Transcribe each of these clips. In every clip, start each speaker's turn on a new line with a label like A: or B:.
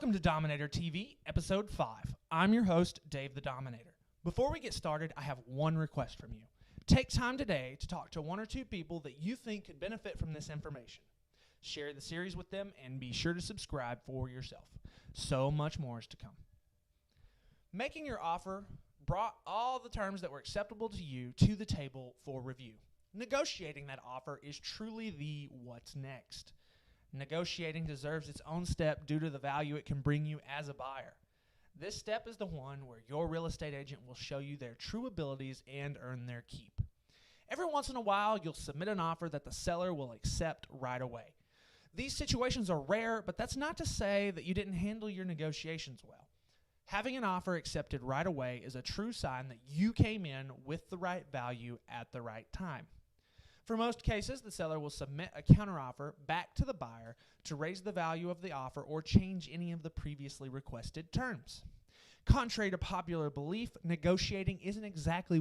A: Welcome to Dominator TV, Episode 5. I'm your host, Dave the Dominator. Before we get started, I have one request from you. Take time today to talk to one or two people that you think could benefit from this information. Share the series with them and be sure to subscribe for yourself. So much more is to come. Making your offer brought all the terms that were acceptable to you to the table for review. Negotiating that offer is truly the what's next. Negotiating deserves its own step due to the value it can bring you as a buyer. This step is the one where your real estate agent will show you their true abilities and earn their keep. Every once in a while, you'll submit an offer that the seller will accept right away. These situations are rare, but that's not to say that you didn't handle your negotiations well. Having an offer accepted right away is a true sign that you came in with the right value at the right time. For most cases, the seller will submit a counteroffer back to the buyer to raise the value of the offer or change any of the previously requested terms. Contrary to popular belief, negotiating isn't exactly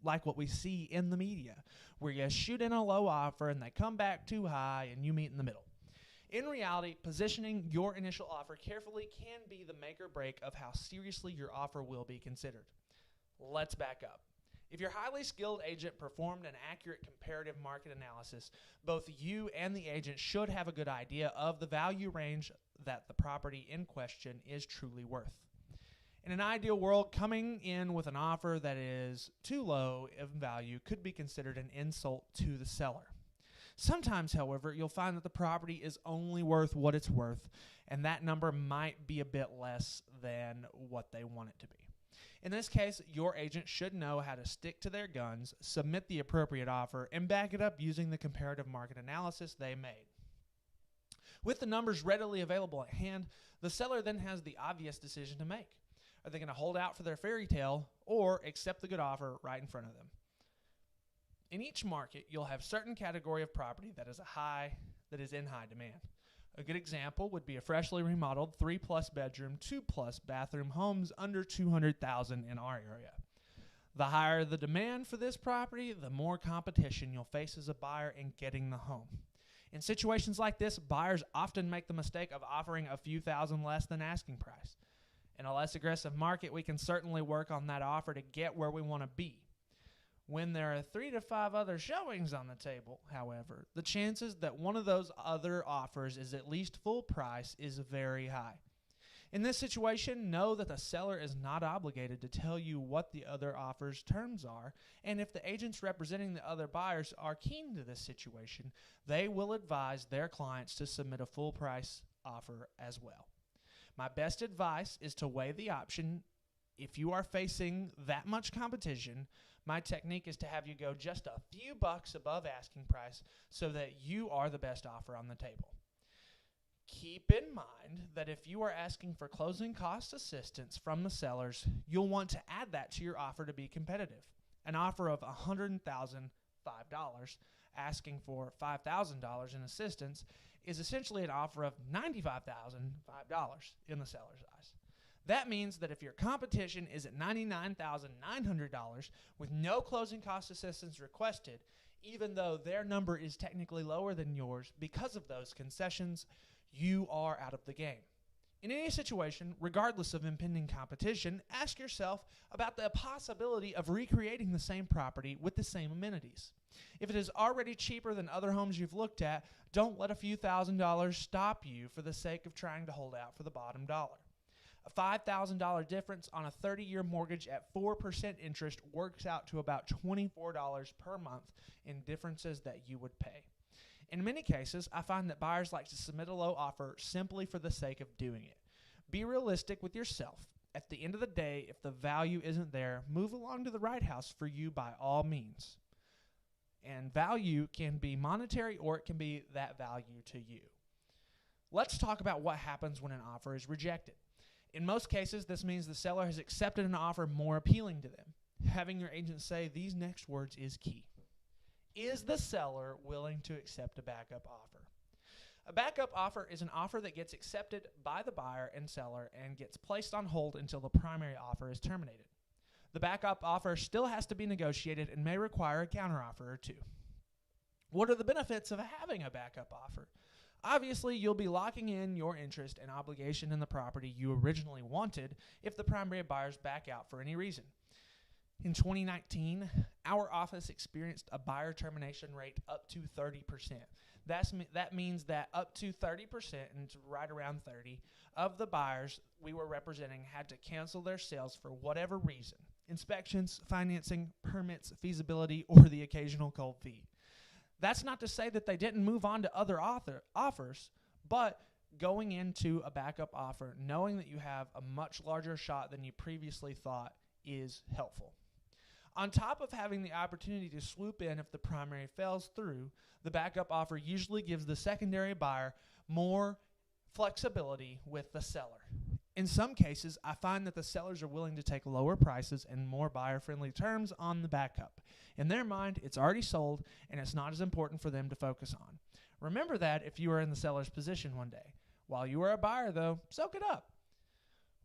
A: like what we see in the media, where you shoot in a low offer and they come back too high and you meet in the middle. In reality, positioning your initial offer carefully can be the make or break of how seriously your offer will be considered. Let's back up. If your highly skilled agent performed an accurate comparative market analysis, both you and the agent should have a good idea of the value range that the property in question is truly worth. In an ideal world, coming in with an offer that is too low in value could be considered an insult to the seller. Sometimes, however, you'll find that the property is only worth what it's worth, and that number might be a bit less than what they want it to be. In this case, your agent should know how to stick to their guns, submit the appropriate offer, and back it up using the comparative market analysis they made. With the numbers readily available at hand, the seller then has the obvious decision to make. Are they going to hold out for their fairy tale or accept the good offer right in front of them? In each market, you'll have certain category of property that is in high demand. A good example would be a freshly remodeled 3+ bedroom, 2+ bathroom homes under $200,000 in our area. The higher the demand for this property, the more competition you'll face as a buyer in getting the home. In situations like this, buyers often make the mistake of offering a few thousand less than asking price. In a less aggressive market, we can certainly work on that offer to get where we want to be. When there are 3 to 5 other showings on the table, however, the chances that one of those other offers is at least full price is very high. In this situation, know that the seller is not obligated to tell you what the other offer's terms are, and if the agents representing the other buyers are keen to this situation, they will advise their clients to submit a full price offer as well. My best advice is to weigh the option. If you are facing that much competition, my technique is to have you go just a few bucks above asking price so that you are the best offer on the table. Keep in mind that if you are asking for closing cost assistance from the sellers, you'll want to add that to your offer to be competitive. An offer of $100,005 asking for $5,000 in assistance is essentially an offer of $95,005 in the seller's eyes. That means that if your competition is at $99,900 with no closing cost assistance requested, even though their number is technically lower than yours because of those concessions, you are out of the game. In any situation, regardless of impending competition, ask yourself about the possibility of recreating the same property with the same amenities. If it is already cheaper than other homes you've looked at, don't let a few $1,000s stop you for the sake of trying to hold out for the bottom dollar. A $5,000 difference on a 30-year mortgage at 4% interest works out to about $24 per month in differences that you would pay. In many cases, I find that buyers like to submit a low offer simply for the sake of doing it. Be realistic with yourself. At the end of the day, if the value isn't there, move along to the right house for you by all means. And value can be monetary or it can be that value to you. Let's talk about what happens when an offer is rejected. In most cases, this means the seller has accepted an offer more appealing to them. Having your agent say these next words is key. Is the seller willing to accept a backup offer? A backup offer is an offer that gets accepted by the buyer and seller and gets placed on hold until the primary offer is terminated. The backup offer still has to be negotiated and may require a counteroffer or two. What are the benefits of having a backup offer? Obviously, you'll be locking in your interest and obligation in the property you originally wanted if the primary buyers back out for any reason. In 2019, our office experienced a buyer termination rate up to 30%. That means that up to 30%, and it's right around 30, of the buyers we were representing had to cancel their sales for whatever reason: inspections, financing, permits, feasibility, or the occasional cold fee. That's not to say that they didn't move on to other offers, but going into a backup offer, knowing that you have a much larger shot than you previously thought, is helpful. On top of having the opportunity to swoop in if the primary falls through, the backup offer usually gives the secondary buyer more flexibility with the seller. In some cases, I find that the sellers are willing to take lower prices and more buyer-friendly terms on the backup. In their mind, it's already sold, and it's not as important for them to focus on. Remember that if you are in the seller's position one day. While you are a buyer, though, soak it up.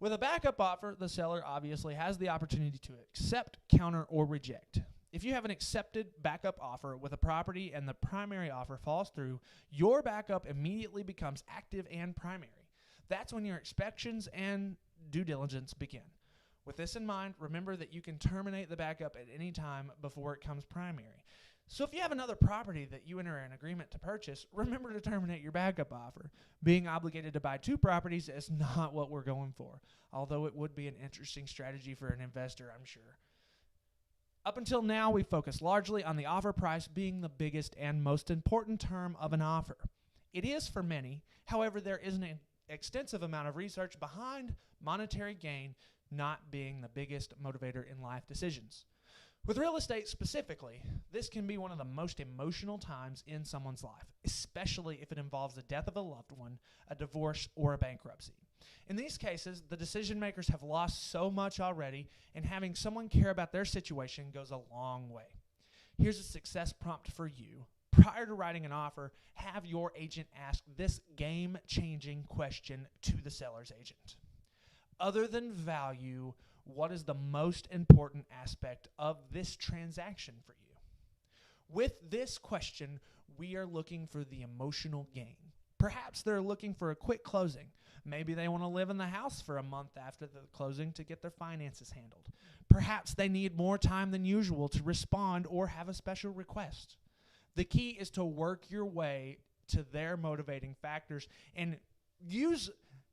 A: With a backup offer, the seller obviously has the opportunity to accept, counter, or reject. If you have an accepted backup offer with a property and the primary offer falls through, your backup immediately becomes active and primary. That's when your inspections and due diligence begin. With this in mind, remember that you can terminate the backup at any time before it comes primary. So if you have another property that you enter an agreement to purchase, remember to terminate your backup offer. Being obligated to buy two properties is not what we're going for, although it would be an interesting strategy for an investor, I'm sure. Up until now, we focused largely on the offer price being the biggest and most important term of an offer. It is for many. However, there is an extensive amount of research behind monetary gain not being the biggest motivator in life decisions. With real estate specifically, this can be one of the most emotional times in someone's life, especially if it involves the death of a loved one, a divorce, or a bankruptcy. In these cases, the decision makers have lost so much already, and having someone care about their situation goes a long way. Here's a success prompt for you. Prior to writing an offer, have your agent ask this game-changing question to the seller's agent. Other than value, what is the most important aspect of this transaction for you? With this question, we are looking for the emotional gain. Perhaps they're looking for a quick closing. Maybe they want to live in the house for a month after the closing to get their finances handled. Perhaps they need more time than usual to respond or have a special request. The key is to work your way to their motivating factors and use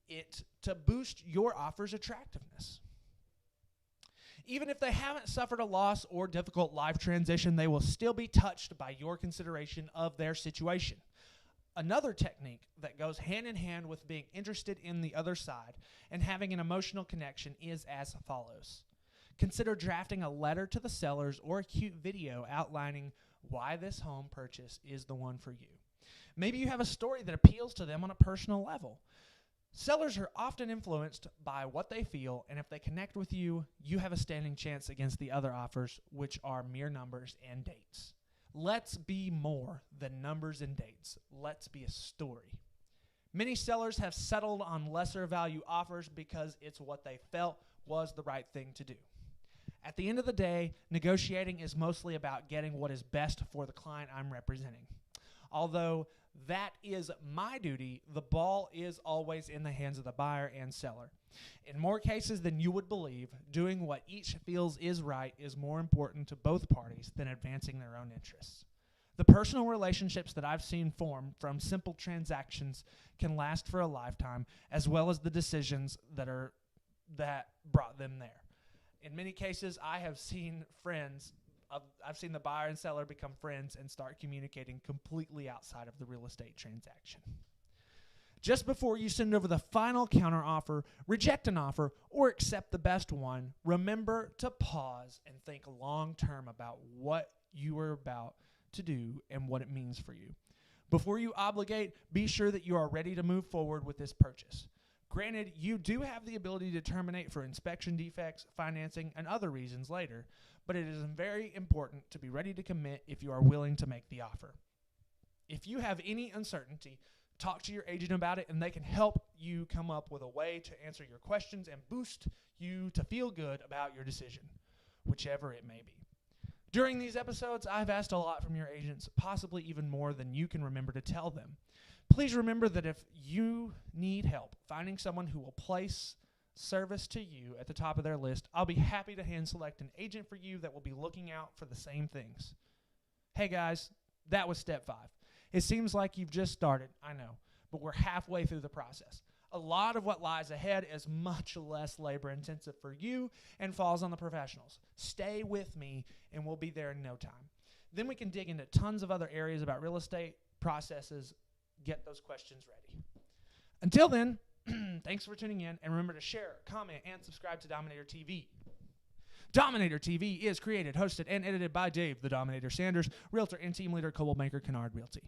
A: it to boost your offer's attractiveness. Even if they haven't suffered a loss or difficult life transition, they will still be touched by your consideration of their situation. Another technique that goes hand in hand with being interested in the other side and having an emotional connection is as follows. Consider drafting a letter to the sellers or a cute video outlining why this home purchase is the one for you. Maybe you have a story that appeals to them on a personal level. Sellers are often influenced by what they feel, and if they connect with you, you have a standing chance against the other offers, which are mere numbers and dates. Let's be more than numbers and dates. Let's be a story. Many sellers have settled on lesser value offers because it's what they felt was the right thing to do. At the end of the day, negotiating is mostly about getting what is best for the client I'm representing. Although that is my duty, the ball is always in the hands of the buyer and seller. In more cases than you would believe, doing what each feels is right is more important to both parties than advancing their own interests. The personal relationships that I've seen form from simple transactions can last for a lifetime, as well as the decisions that brought them there. In many cases, I have seen I've seen the buyer and seller become friends and start communicating completely outside of the real estate transaction. Just before you send over the final counteroffer, reject an offer, or accept the best one, remember to pause and think long-term about what you are about to do and what it means for you. Before you obligate, be sure that you are ready to move forward with this purchase. Granted, you do have the ability to terminate for inspection defects, financing, and other reasons later, but it is very important to be ready to commit if you are willing to make the offer. If you have any uncertainty, talk to your agent about it, and they can help you come up with a way to answer your questions and boost you to feel good about your decision, whichever it may be. During these episodes, I've asked a lot from your agents, possibly even more than you can remember to tell them. Please remember that if you need help finding someone who will place service to you at the top of their list, I'll be happy to hand select an agent for you that will be looking out for the same things. Hey guys, that was step 5. It seems like you've just started, I know, but we're halfway through the process. A lot of what lies ahead is much less labor intensive for you and falls on the professionals. Stay with me and we'll be there in no time. Then we can dig into tons of other areas about real estate, processes, get those questions ready. Until then, thanks for tuning in, and remember to share, comment, and subscribe to Dominator TV. Dominator TV is created, hosted, and edited by Dave, the Dominator Sanders, realtor and team leader, Coldwell Banker Kennard Realty.